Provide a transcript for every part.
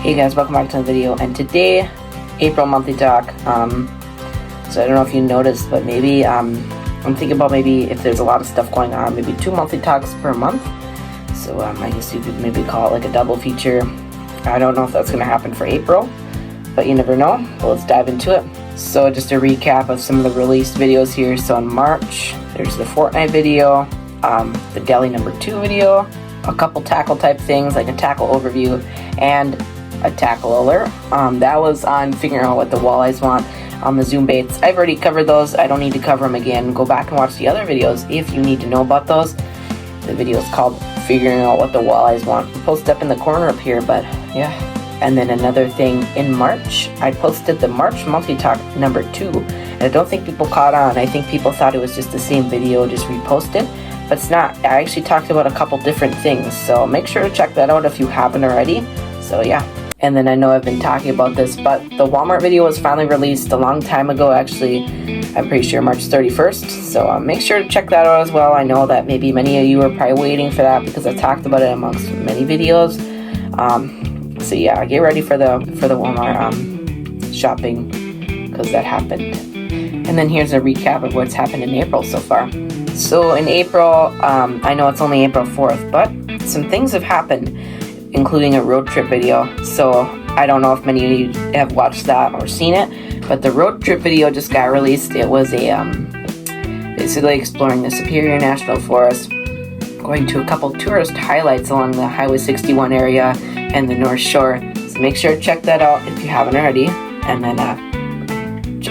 Hey guys, welcome back to the video, and today, April monthly talk. So I don't know if you noticed, but maybe I'm thinking about maybe if there's a lot of stuff going on, maybe 2 monthly talks per month. So I guess you could maybe call it like a double feature. I don't know if that's going to happen for April, but you never know. Well, let's dive into it. So just a recap of some of the released videos here. So in March, there's the Fortnite video, the Delhi #2 video, a couple tackle type things like a tackle overview and a tackle alert. That was on figuring out what the walleyes want on the zoom baits. I've already covered those. I don't need to cover them again. Go back and watch the other videos if you need to know about those. The video is called Figuring Out What the Walleyes Want. I'll post up in the corner up here, but yeah. And then another thing, in March, I posted the March monthly talk #2. And I don't think people caught on. I think people thought it was just the same video, just reposted. But it's not. I actually talked about a couple different things. So make sure to check that out if you haven't already. So yeah. And then I know I've been talking about this, but the Walmart video was finally released a long time ago, actually. I'm pretty sure March 31st. So make sure to check that out as well. I know that maybe many of you are probably waiting for that because I talked about it amongst many videos. So yeah, get ready for the Walmart shopping because that happened. And then here's a recap of what's happened in April so far. So in April, I know it's only April 4th, but some things have happened, including a road trip video. So I don't know if many of you have watched that or seen it, but the road trip video just got released. It was a basically exploring the Superior National Forest, going to a couple tourist highlights along the Highway 61 area and the North Shore. So make sure to check that out if you haven't already. And then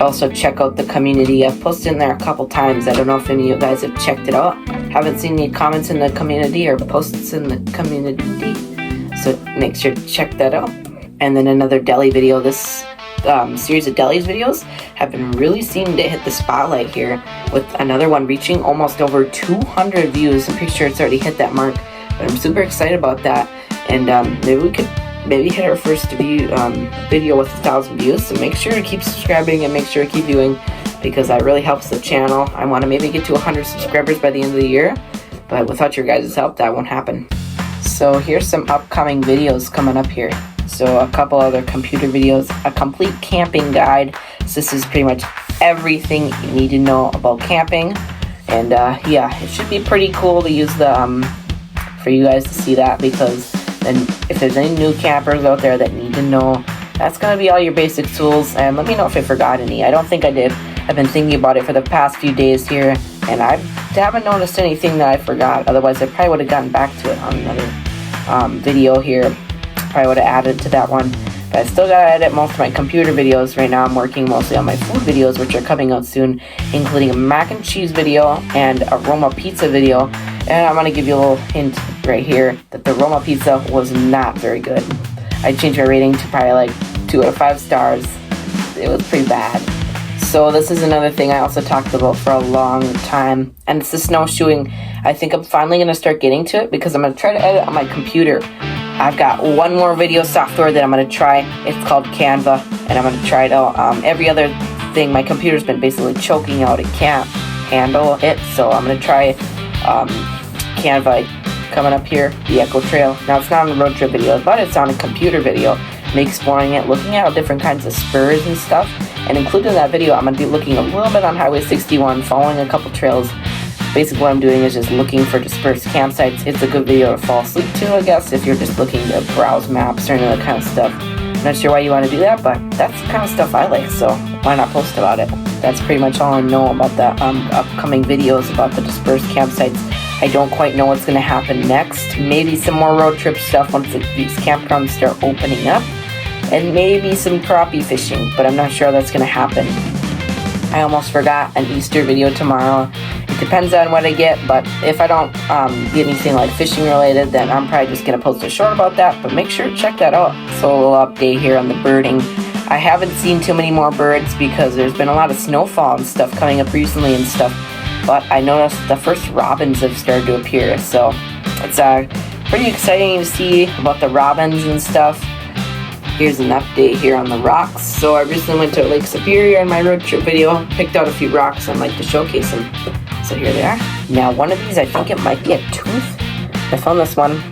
also check out the community. I've posted in there a couple times. I don't know if any of you guys have checked it out. Haven't seen any comments in the community or posts in the community. So make sure to check that out. And then another Delhi video. This series of Delhi's videos have been really seeming to hit the spotlight here, with another one reaching almost over 200 views. I'm pretty sure it's already hit that mark, but I'm super excited about that. And maybe we could hit our first video with 1,000 views. So make sure to keep subscribing and make sure to keep viewing, because that really helps the channel. I want to maybe get to 100 subscribers by the end of the year, but without your guys' help, that won't happen. So here's some upcoming videos coming up here. So a couple other computer videos, a complete camping guide. So this is pretty much everything you need to know about camping. And yeah, it should be pretty cool to use the for you guys to see that, because then if there's any new campers out there that need to know, that's going to be all your basic tools. And let me know if I forgot any. I don't think I did. I've been thinking about it for the past few days here, and I haven't noticed anything that I forgot. Otherwise, I probably would have gotten back to it on another video here. Probably would have added to that one. But I still got to edit most of my computer videos. Right now, I'm working mostly on my food videos, which are coming out soon, including a mac and cheese video and a Roma pizza video. And I'm going to give you a little hint right here that the Roma pizza was not very good. I changed my rating to probably like 2 out of 5 stars. It was pretty bad. So this is another thing I also talked about for a long time, and it's the snowshoeing. I think I'm finally going to start getting to it because I'm going to try to edit on my computer. I've got one more video software that I'm going to try. It's called Canva, and I'm going to try it out. Every other thing, my computer's been basically choking out. It can't handle it, so I'm going to try Canva. Coming up here, the Echo Trail. Now it's not on the road trip video, but it's on a computer video. Me exploring it, looking at all different kinds of spurs and stuff. And included in that video, I'm going to be looking a little bit on Highway 61, following a couple trails. Basically what I'm doing is just looking for dispersed campsites. It's a good video to fall asleep to, I guess, if you're just looking to browse maps or any other kind of stuff. I'm not sure why you want to do that, but that's the kind of stuff I like, so why not post about it? That's pretty much all I know about the upcoming videos about the dispersed campsites. I don't quite know what's going to happen next. Maybe some more road trip stuff once these campgrounds start opening up. And maybe some crappie fishing, but I'm not sure how that's going to happen. I almost forgot an Easter video tomorrow. It depends on what I get, but if I don't get anything like fishing related, then I'm probably just going to post a short about that, but make sure to check that out. So a little update here on the birding. I haven't seen too many more birds because there's been a lot of snowfall and stuff coming up recently and stuff, but I noticed the first robins have started to appear, so it's pretty exciting to see about the robins and stuff. Here's an update here on the rocks. So I recently went to Lake Superior in my road trip video, picked out a few rocks and like to showcase them. So here they are. Now one of these, I think it might be a tooth. I found this one.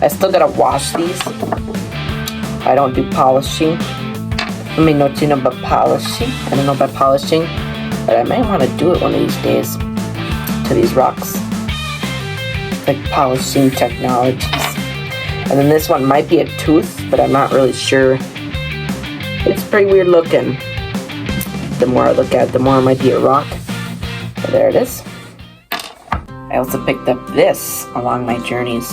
I still gotta wash these. I don't do polishing. I mean, what you know about polishing? I don't know about polishing, but I might want to do it one of these days to these rocks. Like polishing technologies. And then this one might be a tooth, but I'm not really sure. It's pretty weird looking. The more I look at it, the more it might be a rock. But there it is. I also picked up this along my journeys.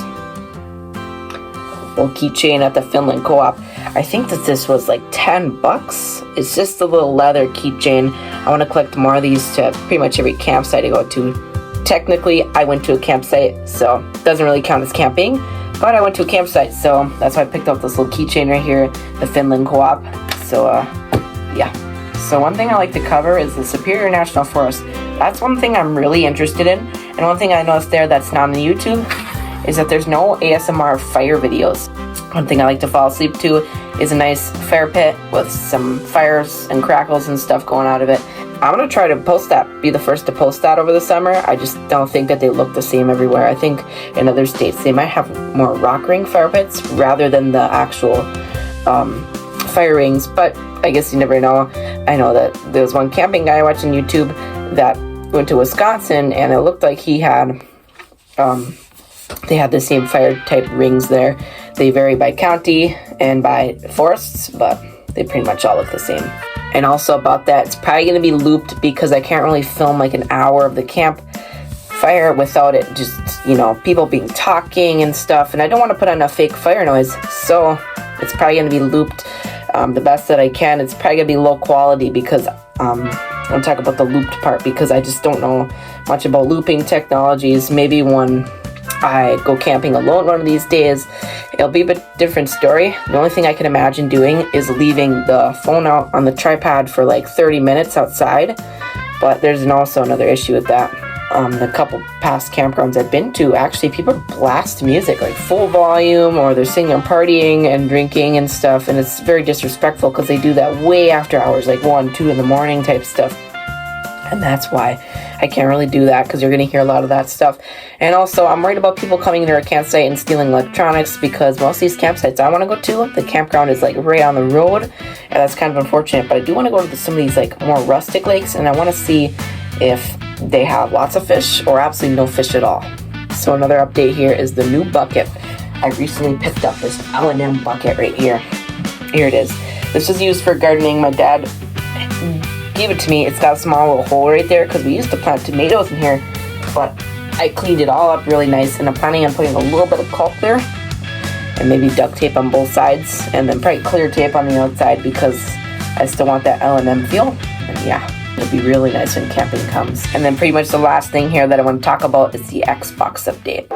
Little keychain at the Finland Co-op. I think that this was like $10. It's just a little leather keychain. I want to collect more of these to pretty much every campsite I go to. Technically, I went to a campsite, so it doesn't really count as camping. But I went to a campsite, so that's why I picked up this little keychain right here, the Finland Co-op. So, yeah. So one thing I like to cover is the Superior National Forest. That's one thing I'm really interested in. And one thing I noticed there that's not on YouTube is that there's no ASMR fire videos. One thing I like to fall asleep to is a nice fire pit with some fires and crackles and stuff going out of it. I'm going to try to post that, be the first to post that over the summer. I just don't think that they look the same everywhere. I think in other states they might have more rock ring fire pits rather than the actual fire rings, but I guess you never know. I know that there was one camping guy I watched on YouTube that went to Wisconsin, and it looked like he had they had the same fire type rings there. They vary by county and by forests, but they pretty much all look the same. And also about that, it's probably going to be looped because I can't really film like an hour of the campfire without it just, you know, people being talking and stuff, and I don't want to put on a fake fire noise, so it's probably going to be looped the best that I can. It's probably going to be low quality because I'm talking about the looped part because I just don't know much about looping technologies. Maybe when I go camping alone one of these days, it'll be a bit different story. The only thing I can imagine doing is leaving the phone out on the tripod for like 30 minutes outside, but there's also another issue with that. The couple past campgrounds I've been to, actually people blast music like full volume, or they're singing and partying and drinking and stuff, and it's very disrespectful because they do that way after hours, like 1, 2 in the morning type stuff. And that's why I can't really do that, because you're going to hear a lot of that stuff. And also, I'm worried about people coming into our campsite and stealing electronics, because most of these campsites I want to go to, the campground is like right on the road, and that's kind of unfortunate. But I do want to go to some of these like more rustic lakes, and I want to see if they have lots of fish or absolutely no fish at all. So another update here is the new bucket. I recently picked up this L&M bucket right here. Here it is. This was used for gardening. My dad gave it to me. It's got a small little hole right there because we used to plant tomatoes in here, but I cleaned it all up really nice, and I'm planning on putting a little bit of caulk there and maybe duct tape on both sides, and then probably clear tape on the outside because I still want that L&M feel. And yeah, it'll be really nice when camping comes. And then pretty much the last thing here that I want to talk about is the Xbox update.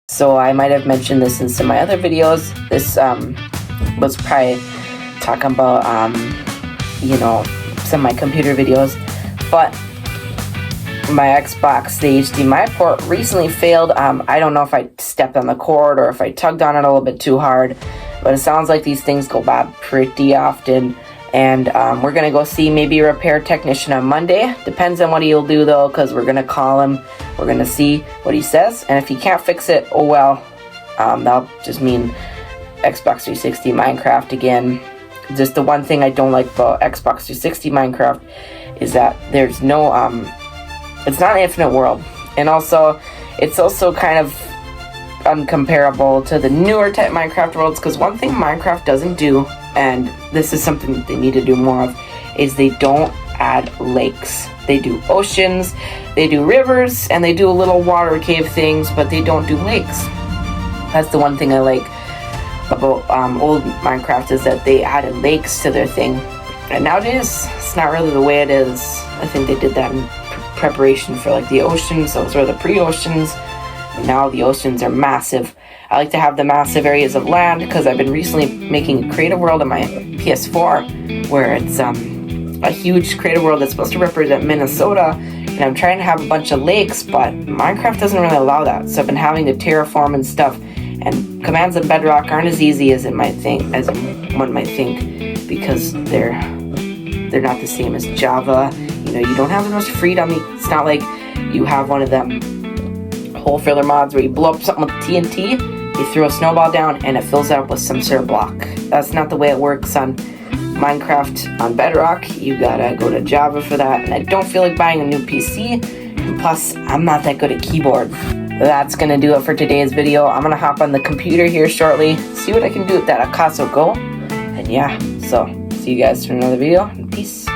So I might have mentioned this in some of my other videos. This was probably talking about you know, some of my computer videos, but my Xbox, the HDMI port recently failed. I don't know if I stepped on the cord or if I tugged on it a little bit too hard, but it sounds like these things go bad pretty often. And we're going to go see maybe a repair technician on Monday. Depends on what he'll do though, because we're going to call him. We're going to see what he says. And if he can't fix it, oh well. That'll just mean Xbox 360 Minecraft again. Just the one thing I don't like about Xbox 360 Minecraft is that there's no, it's not an infinite world. And also, it's also kind of uncomparable to the newer type Minecraft worlds, because one thing Minecraft doesn't do, and this is something that they need to do more of, is they don't add lakes. They do oceans, they do rivers, and they do little water cave things, but they don't do lakes. That's the one thing I like about old Minecraft, is that they added lakes to their thing. And nowadays, it's not really the way it is. I think they did that in preparation for like the oceans. Those were the pre-oceans. Now the oceans are massive. I like to have the massive areas of land because I've been recently making a creative world on my PS4 where it's a huge creative world that's supposed to represent Minnesota, and I'm trying to have a bunch of lakes, but Minecraft doesn't really allow that. So I've been having to terraform and stuff, and commands in Bedrock aren't as easy as one might think, because they're not the same as Java. You know, you don't have as much freedom. It's not like you have one of them hole filler mods where you blow up something with TNT. you throw a snowball down and it fills up with some sort of block. That's not the way it works on Minecraft on Bedrock. You gotta go to Java for that, and I don't feel like buying a new PC, and plus I'm not that good at keyboard. That's gonna do it for today's video. I'm gonna hop on the computer here shortly, see what I can do with that Akaso Go, and yeah, so see you guys for another video, and peace.